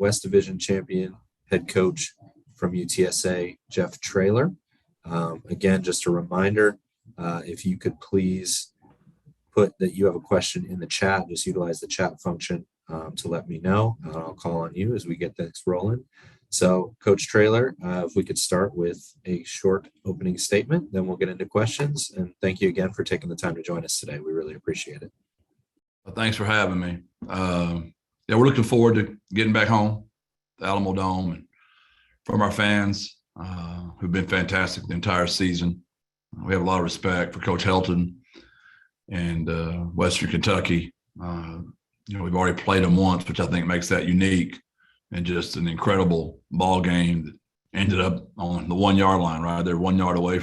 West Division champion head coach from UTSA, Jeff Traylor. Again, just a reminder, if you could please put that you have a question in the chat, just utilize the chat function to let me know. I'll call on you as we get things rolling. So, Coach Traylor, if we could start with a short opening statement, then we'll get into questions. And thank you again for taking the time to join us today. We really appreciate it. Well, thanks for having me. Yeah, we're looking forward to getting back home, the Alamo Dome, and from our fans who've been fantastic the entire season. We have a lot of respect for Coach Helton and Western Kentucky. We've already played them once, which I think makes that unique, and just an incredible ball game that ended up on the 1 yard line, right? They're 1 yard away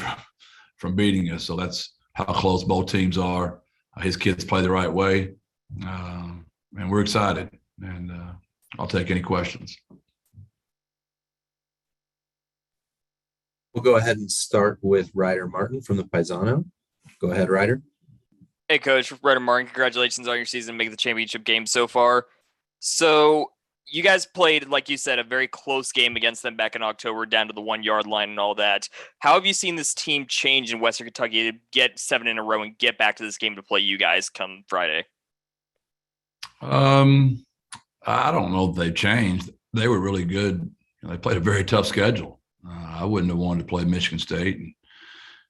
from beating us. So that's how close both teams are. His kids play the right way, and we're excited. And I'll take any questions. We'll go ahead and start with Ryder Martin from the Paisano. Go ahead, Ryder. Hey, Coach. Ryder Martin, congratulations on your season, making the championship game so far. So you guys played, like you said, a very close game against them back in October, down to the 1 yard line and all that. How have you seen this team change in Western Kentucky to get 7 in a row and get back to this game to play you guys come Friday? I don't know if they've changed. They were really good. They played a very tough schedule. I wouldn't have wanted to play Michigan State and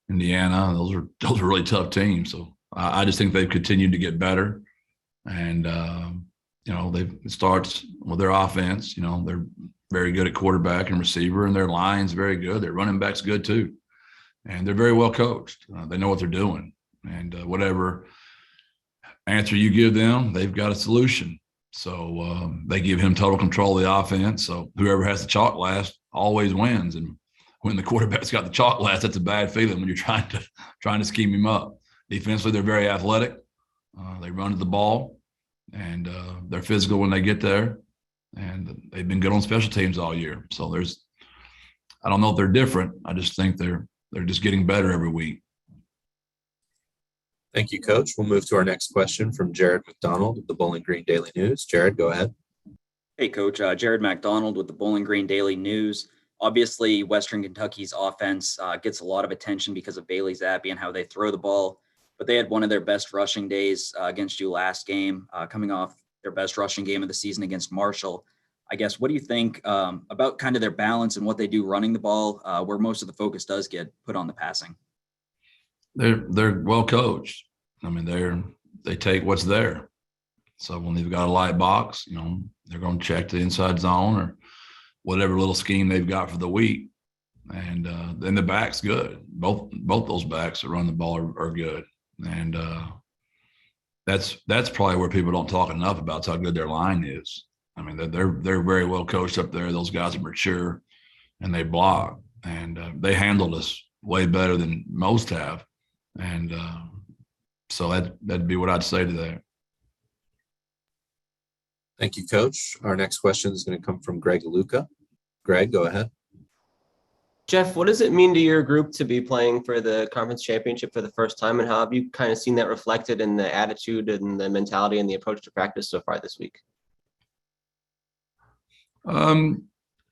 Indiana. Those are really tough teams. So I just think they've continued to get better. And, it starts with their offense. They're very good at quarterback and receiver, and their line's very good. Their running back's good too. And they're very well coached. They know what they're doing. And whatever answer you give them, they've got a solution. So they give him total control of the offense. So whoever has the chalk last always wins. And when the quarterback's got the chalk last, that's a bad feeling when you're trying to scheme him up. Defensively, they're very athletic. They run to the ball, and they're physical when they get there. And they've been good on special teams all year. So I don't know if they're different. I just think they're just getting better every week. Thank you, Coach. We'll move to our next question from Jared McDonald of the Bowling Green Daily News. Jared, go ahead. Hey, Coach. Jared McDonald with the Bowling Green Daily News. Obviously, Western Kentucky's offense gets a lot of attention because of Bailey Zappi and how they throw the ball. But they had one of their best rushing days against you last game, coming off their best rushing game of the season against Marshall. I guess, what do you think about kind of their balance and what they do running the ball, where most of the focus does get put on the passing? They're well coached. I mean, they take what's there. So when they've got a light box, they're going to check the inside zone or whatever little scheme they've got for the week. And then the back's good. Both those backs that run the ball are good. And that's probably where people don't talk enough about how good their line is. I mean, they're very well coached up there. Those guys are mature, and they block. And they handled us way better than most have. And so that'd be what I'd say to that. Thank you, Coach. Our next question is going to come from Greg Luca. Greg, go ahead. Jeff, what does it mean to your group to be playing for the conference championship for the first time, and how have you kind of seen that reflected in the attitude and the mentality and the approach to practice so far this week? I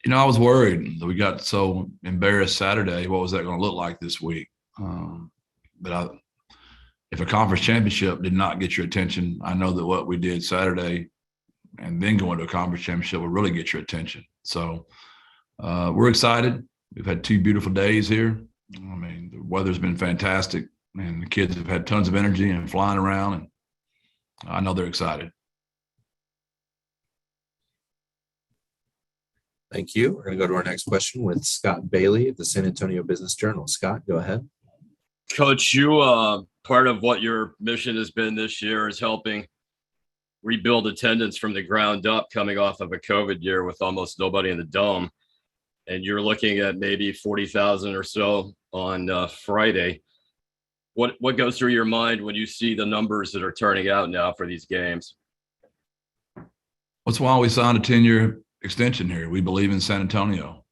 was worried that we got so embarrassed Saturday. What was that going to look like this week? But if a conference championship did not get your attention, I know that what we did Saturday and then going to a conference championship will really get your attention. So we're excited. We've had 2 beautiful days here. I mean, the weather's been fantastic, and the kids have had tons of energy and flying around, and I know they're excited. Thank you. We're going to go to our next question with Scott Bailey of the San Antonio Business Journal. Scott, go ahead. Coach, part of what your mission has been this year is helping rebuild attendance from the ground up, coming off of a COVID year with almost nobody in the dome. And you're looking at maybe 40,000 or so on Friday. What goes through your mind when you see the numbers that are turning out now for these games? That's why we signed a 10-year extension here. We believe in San Antonio.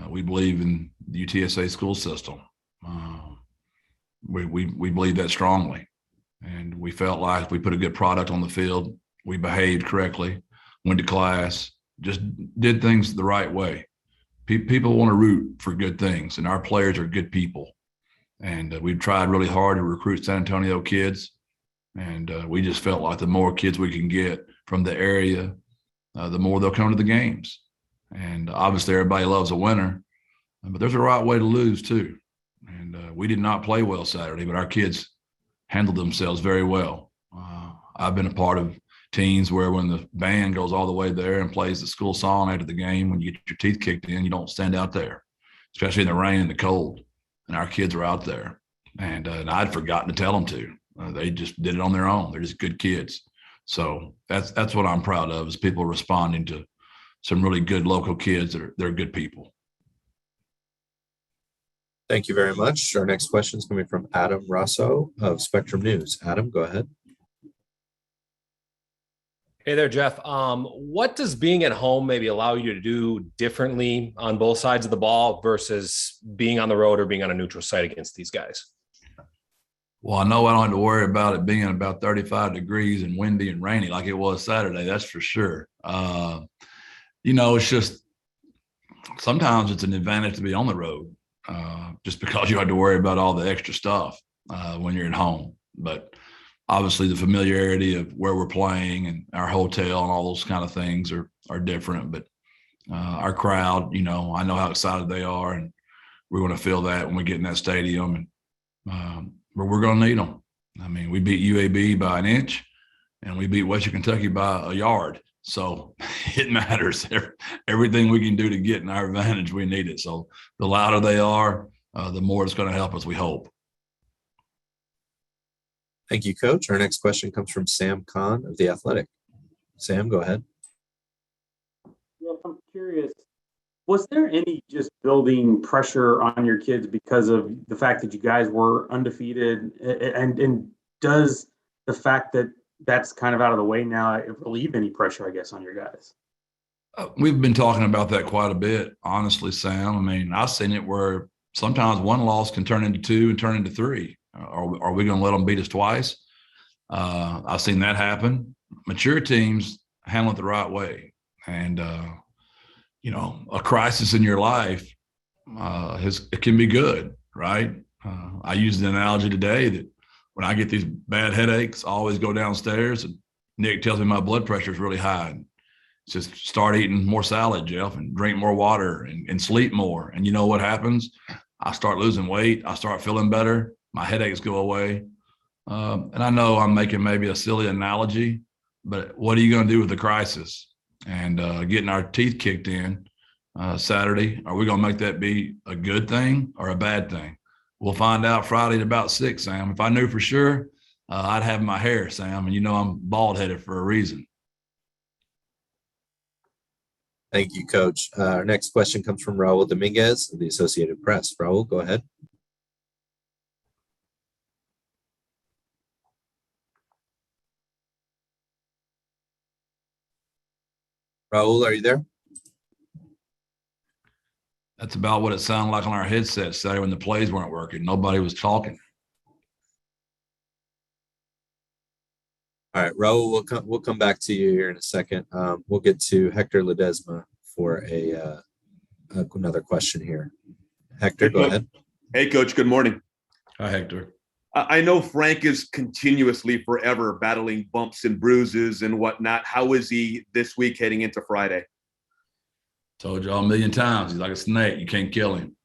We believe in the UTSA school system. We believe that strongly. And we felt like we put a good product on the field. We behaved correctly, went to class, just did things the right way. People want to root for good things, and our players are good people. And we've tried really hard to recruit San Antonio kids. And we just felt like the more kids we can get from the area, the more they'll come to the games. And obviously everybody loves a winner, but there's a right way to lose too. And we did not play well Saturday, but our kids handled themselves very well. I've been a part of teams where when the band goes all the way there and plays the school song after the game, when you get your teeth kicked in, you don't stand out there, especially in the rain and the cold. And our kids were out there, and I'd forgotten to tell them to. They just did it on their own. They're just good kids. So that's what I'm proud of, is people responding to some really good local kids they're good people. Thank you very much. Our next question is coming from Adam Rosso of Spectrum News. Adam, go ahead. Hey there, Jeff. What does being at home maybe allow you to do differently on both sides of the ball versus being on the road or being on a neutral site against these guys? Well, I know I don't have to worry about it being about 35 degrees and windy and rainy like it was Saturday. That's for sure. It's just sometimes it's an advantage to be on the road just because you have to worry about all the extra stuff when you're at home. But obviously the familiarity of where we're playing and our hotel and all those kind of things are different. But our crowd, I know how excited they are, and we're going to feel that when we get in that stadium. And we're going to need them. I mean, we beat UAB by an inch, and we beat Western Kentucky by a yard. So it matters. Everything we can do to get in our advantage, we need it. So the louder they are, the more it's going to help us, we hope. Thank you, Coach. Our next question comes from Sam Khan of The Athletic. Sam, go ahead. Yeah, I'm curious. Was there any just building pressure on your kids because of the fact that you guys were undefeated? And does the fact that that's kind of out of the way now relieve any pressure, I guess, on your guys? We've been talking about that quite a bit, honestly, Sam. I mean, I've seen it where sometimes one loss can turn into two and turn into three. Are we going to let them beat us twice? I've seen that happen. Mature teams handle it the right way. And, a crisis in your life, it can be good, right? I used the analogy today that when I get these bad headaches, I always go downstairs and Nick tells me my blood pressure is really high. Just start eating more salad, Jeff, and drink more water and sleep more. And you know what happens? I start losing weight. I start feeling better. My headaches go away. And I know I'm making maybe a silly analogy, but what are you going to do with the crisis? And getting our teeth kicked in Saturday, are we going to make that be a good thing or a bad thing? We'll find out Friday at about 6, Sam. If I knew for sure, I'd have my hair, Sam. And I'm bald-headed for a reason. Thank you, Coach. Our next question comes from Raul Dominguez of the Associated Press. Raul, go ahead. Raul, are you there? That's about what it sounded like on our headsets Saturday when the plays weren't working. Nobody was talking. All right, Raul, we'll come back to you here in a second. We'll get to Hector Ledesma for another question here. Hector, go ahead. Hey, Coach. Good morning. Hi, Hector. I know Frank is continuously forever battling bumps and bruises and whatnot. How is he this week heading into Friday? Told you all a million times. He's like a snake. You can't kill him.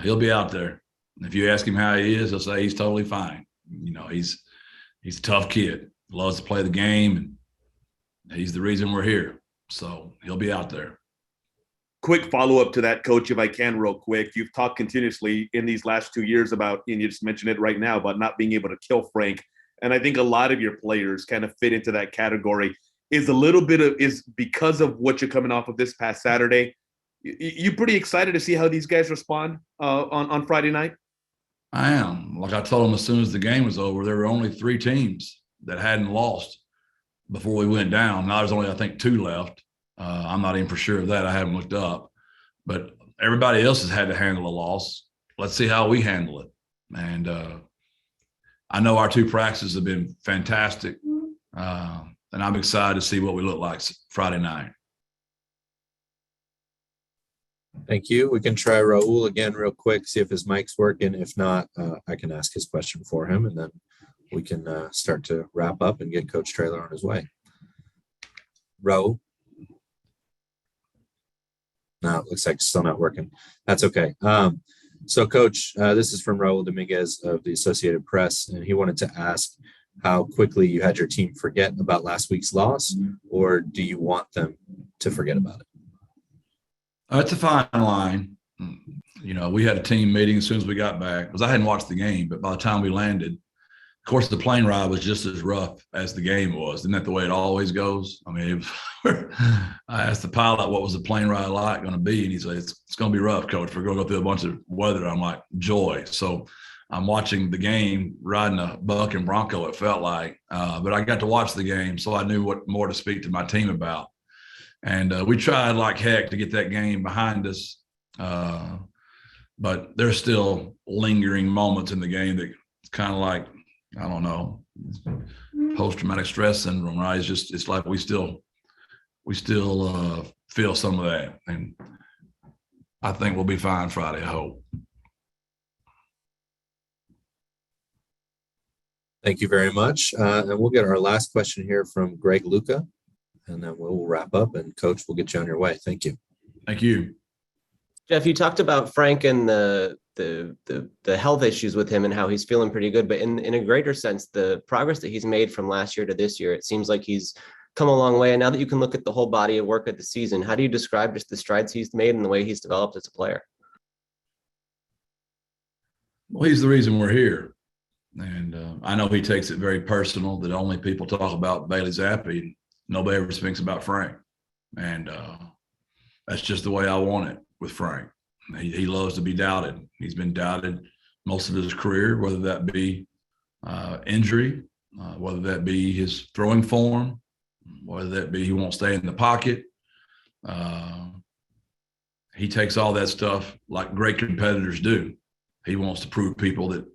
He'll be out there. If you ask him how he is, he'll say he's totally fine. He's a tough kid. Loves to play the game, and he's the reason we're here. So he'll be out there. Quick follow-up to that, Coach, if I can, real quick. You've talked continuously in these last 2 years about, and you just mentioned it right now, about not being able to kill Frank. And I think a lot of your players kind of fit into that category. Is because of what you're coming off of this past Saturday. You pretty excited to see how these guys respond on Friday night? I am. Like I told them as soon as the game was over, there were only 3 teams that hadn't lost before we went down. Now there's only, I think, 2 left. I'm not even for sure of that. I haven't looked up. But everybody else has had to handle a loss. Let's see how we handle it. And I know our 2 practices have been fantastic. And I'm excited to see what we look like Friday night. Thank you. We can try Raul again real quick, see if his mic's working. If not, I can ask his question for him, and then we can start to wrap up and get Coach Traylor on his way. Raul? No, it looks like it's still not working. That's okay. So, Coach, this is from Raul Dominguez of the Associated Press, and he wanted to ask how quickly you had your team forget about last week's loss, or do you want them to forget about it? It's a fine line. You know, we had a team meeting as soon as we got back because I hadn't watched the game, but by the time we landed, of course, the plane ride was just as rough as the game was. Isn't that the way it always goes? I mean, I asked the pilot, what was the plane ride like going to be? And he said, it's going to be rough, Coach. We're going to go through a bunch of weather. I'm like, joy. So I'm watching the game, riding a buck and bronco, it felt like. But I got to watch the game, so I knew what more to speak to my team about. And we tried like heck to get that game behind us. But there's still lingering moments in the game that it's kind of like, I don't know, post-traumatic stress syndrome, right? It's like we still feel some of that. And I think we'll be fine Friday, I hope. Thank you very much. And we'll get our last question here from Greg Luca, and then we'll wrap up, and Coach will get you on your way. Thank you. Thank you. Jeff, you talked about Frank and the health issues with him and how he's feeling pretty good, but in a greater sense, the progress that he's made from last year to this year, it seems like he's come a long way. And now that you can look at the whole body of work of the season, how do you describe just the strides he's made and the way he's developed as a player? Well, he's the reason we're here. And I know he takes it very personal that only people talk about Bailey Zappi. Nobody ever speaks about Frank. And that's just the way I want it with Frank. He loves to be doubted. He's been doubted most of his career, whether that be injury, whether that be his throwing form, whether that be he won't stay in the pocket. He takes all that stuff like great competitors do. He wants to prove people that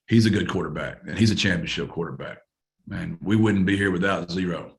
he's a good quarterback and he's a championship quarterback. And we wouldn't be here without zero.